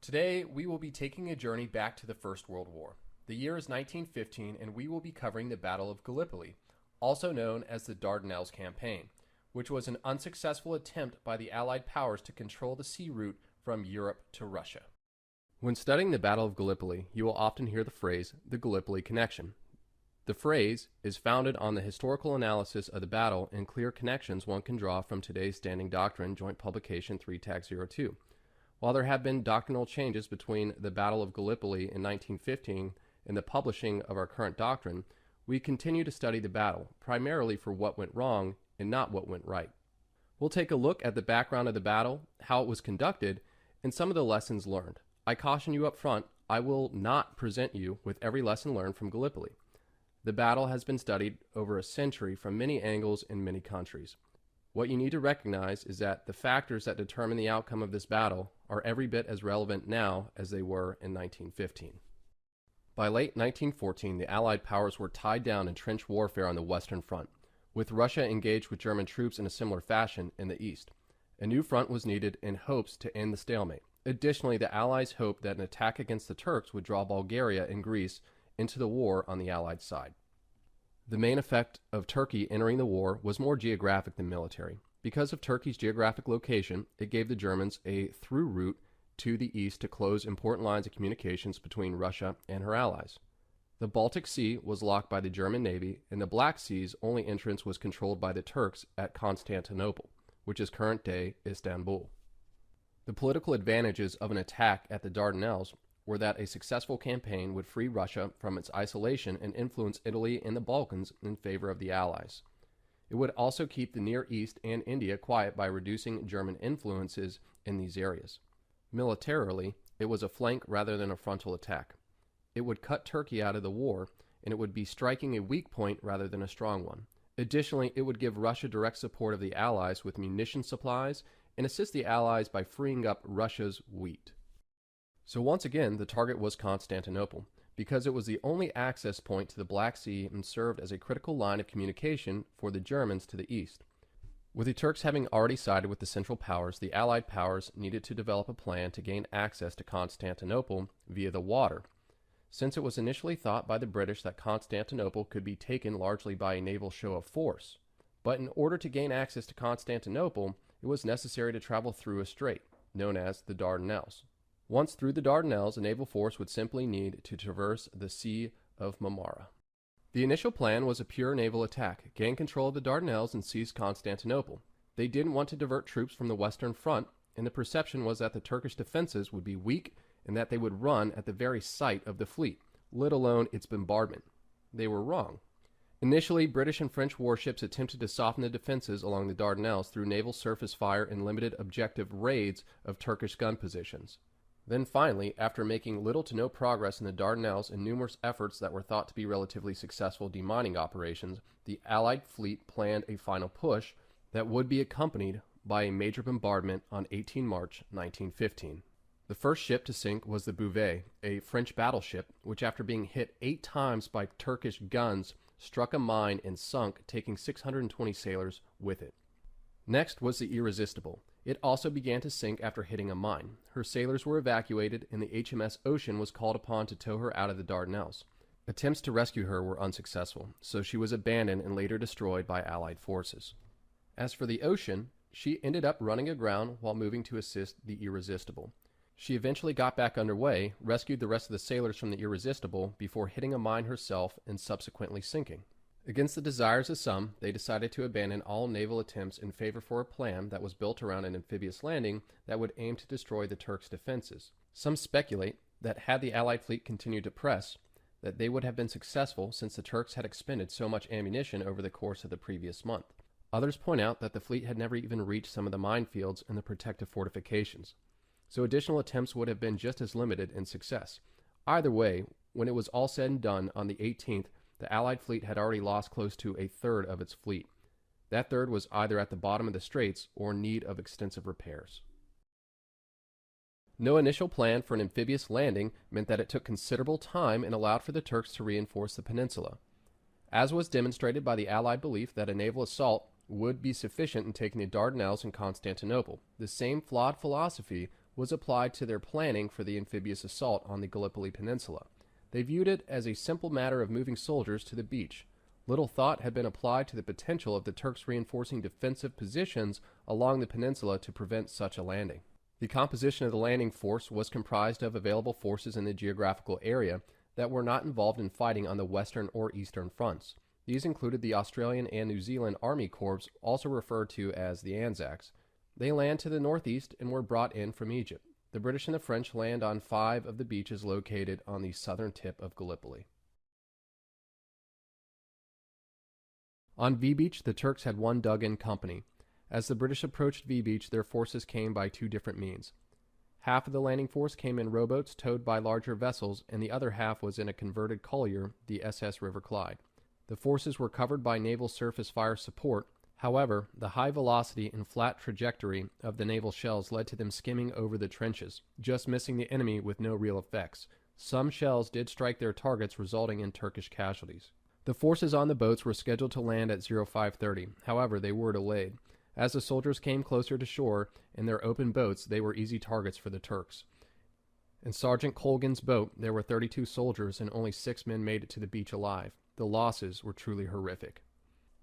Today, we will be taking a journey back to the First World War. The year is 1915, and we will be covering the Battle of Gallipoli, also known as the Dardanelles Campaign, which was an unsuccessful attempt by the Allied powers to control the sea route from Europe to Russia. When studying the Battle of Gallipoli, you will often hear the phrase, the Gallipoli connection. The phrase is founded on the historical analysis of the battle and clear connections one can draw from today's Standing Doctrine Joint Publication 3-02. While there have been doctrinal changes between the Battle of Gallipoli in 1915 and the publishing of our current doctrine, we continue to study the battle, primarily for what went wrong and not what went right. We'll take a look at the background of the battle, how it was conducted, and some of the lessons learned. I caution you up front, I will not present you with every lesson learned from Gallipoli. The battle has been studied over a century from many angles in many countries. What you need to recognize is that the factors that determine the outcome of this battle are every bit as relevant now as they were in 1915. By late 1914, the Allied powers were tied down in trench warfare on the Western Front, with Russia engaged with German troops in a similar fashion in the East. A new front was needed in hopes to end the stalemate. Additionally, the Allies hoped that an attack against the Turks would draw Bulgaria and Greece into the war on the Allied side. The main effect of Turkey entering the war was more geographic than military. Because of Turkey's geographic location, it gave the Germans a through route to the east to close important lines of communications between Russia and her allies. The Baltic Sea was locked by the German Navy, and the Black Sea's only entrance was controlled by the Turks at Constantinople, which is current-day Istanbul. The political advantages of an attack at the Dardanelles were that a successful campaign would free Russia from its isolation and influence Italy and the Balkans in favor of the Allies. It would also keep the Near East and India quiet by reducing German influences in these areas. Militarily, it was a flank rather than a frontal attack. It would cut Turkey out of the war, and it would be striking a weak point rather than a strong one. Additionally, it would give Russia direct support of the Allies with munition supplies and assist the Allies by freeing up Russia's wheat. So once again, the target was Constantinople, because it was the only access point to the Black Sea and served as a critical line of communication for the Germans to the east. With the Turks having already sided with the Central Powers, the Allied powers needed to develop a plan to gain access to Constantinople via the water. Since it was initially thought by the British that Constantinople could be taken largely by a naval show of force, but in order to gain access to Constantinople, it was necessary to travel through a strait, known as the Dardanelles. Once through the Dardanelles, a naval force would simply need to traverse the Sea of Marmara. The initial plan was a pure naval attack, gain control of the Dardanelles and seize Constantinople. They didn't want to divert troops from the Western Front, and the perception was that the Turkish defenses would be weak and that they would run at the very sight of the fleet, let alone its bombardment. They were wrong. Initially, British and French warships attempted to soften the defenses along the Dardanelles through naval surface fire and limited objective raids of Turkish gun positions. Then finally, after making little to no progress in the Dardanelles and numerous efforts that were thought to be relatively successful demining operations, the Allied fleet planned a final push that would be accompanied by a major bombardment on 18 March 1915. The first ship to sink was the Bouvet, a French battleship, which after being hit 8 times by Turkish guns, struck a mine and sunk, taking 620 sailors with it. Next was the Irresistible. It also began to sink after hitting a mine. Her sailors were evacuated, and the HMS Ocean was called upon to tow her out of the Dardanelles. Attempts to rescue her were unsuccessful, so she was abandoned and later destroyed by Allied forces. As for the Ocean, she ended up running aground while moving to assist the Irresistible. She eventually got back underway, rescued the rest of the sailors from the Irresistible before hitting a mine herself and subsequently sinking. Against the desires of some, they decided to abandon all naval attempts in favor for a plan that was built around an amphibious landing that would aim to destroy the Turks' defenses. Some speculate that had the Allied fleet continued to press, that they would have been successful since the Turks had expended so much ammunition over the course of the previous month. Others point out that the fleet had never even reached some of the minefields and the protective fortifications, so additional attempts would have been just as limited in success. Either way, when it was all said and done on the 18th, the Allied fleet had already lost close to a third of its fleet. That third was either at the bottom of the straits or in need of extensive repairs. No initial plan for an amphibious landing meant that it took considerable time and allowed for the Turks to reinforce the peninsula. As was demonstrated by the Allied belief that a naval assault would be sufficient in taking the Dardanelles and Constantinople, the same flawed philosophy was applied to their planning for the amphibious assault on the Gallipoli Peninsula. They viewed it as a simple matter of moving soldiers to the beach. Little thought had been applied to the potential of the Turks reinforcing defensive positions along the peninsula to prevent such a landing. The composition of the landing force was comprised of available forces in the geographical area that were not involved in fighting on the western or eastern fronts. These included the Australian and New Zealand Army Corps, also referred to as the Anzacs. They land to the northeast and were brought in from Egypt. The British and the French land on 5 of the beaches located on the southern tip of Gallipoli. On V Beach, the Turks had one dug-in company. As the British approached V Beach, their forces came by 2 different means. Half of the landing force came in rowboats towed by larger vessels, and the other half was in a converted collier, the SS River Clyde. The forces were covered by naval surface fire support. However, the high velocity and flat trajectory of the naval shells led to them skimming over the trenches, just missing the enemy with no real effects. Some shells did strike their targets, resulting in Turkish casualties. The forces on the boats were scheduled to land at 0530. However, they were delayed. As the soldiers came closer to shore in their open boats, they were easy targets for the Turks. In Sergeant Colgan's boat, there were 32 soldiers and only 6 men made it to the beach alive. The losses were truly horrific.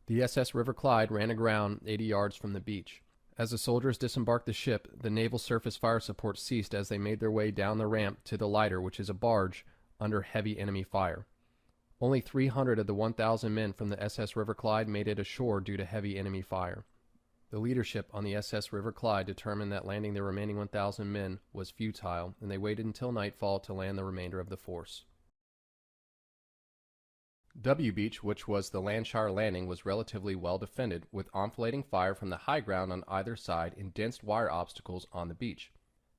The SS River Clyde ran aground 80 yards from the beach. As the soldiers disembarked the ship, the naval surface fire support ceased as they made their way down the ramp to the lighter, which is a barge, under heavy enemy fire. Only 300 of the 1,000 men from the SS River Clyde made it ashore due to heavy enemy fire. The leadership on the SS River Clyde determined that landing the remaining 1,000 men was futile, and they waited until nightfall to land the remainder of the force. W Beach, which was the Landshire landing, was relatively well defended, with enfilading fire from the high ground on either side and dense wire obstacles on the beach.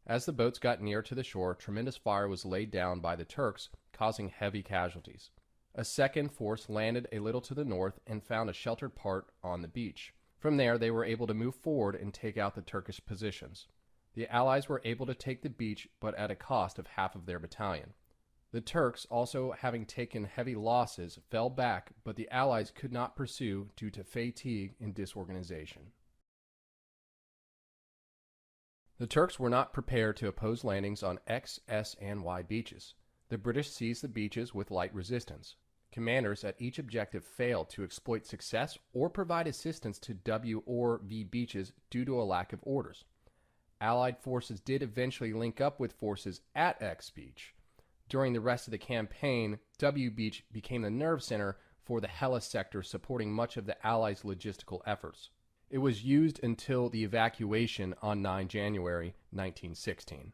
As the boats got near to the shore, tremendous fire was laid down by the Turks, causing heavy casualties. A second force landed a little to the north and found a sheltered part on the beach. From there, they were able to move forward and take out the Turkish positions. The Allies were able to take the beach, but at a cost of half of their battalion. The Turks, also having taken heavy losses, fell back, but the Allies could not pursue due to fatigue and disorganization. The Turks were not prepared to oppose landings on X, S, and Y beaches. The British seized the beaches with light resistance. Commanders at each objective failed to exploit success or provide assistance to W or V beaches due to a lack of orders. Allied forces did eventually link up with forces at X Beach. During the rest of the campaign, W Beach became the nerve center for the Helles sector, supporting much of the Allies' logistical efforts. It was used until the evacuation on 9 January 1916.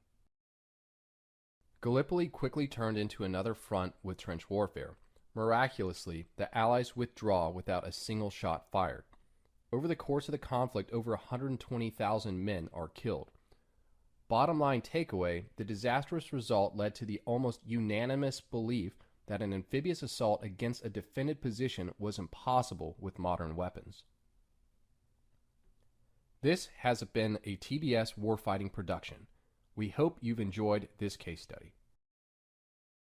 Gallipoli quickly turned into another front with trench warfare. Miraculously, the Allies withdraw without a single shot fired. Over the course of the conflict, over 120,000 men are killed. Bottom line takeaway, the disastrous result led to the almost unanimous belief that an amphibious assault against a defended position was impossible with modern weapons. This has been a TBS Warfighting production. We hope you've enjoyed this case study.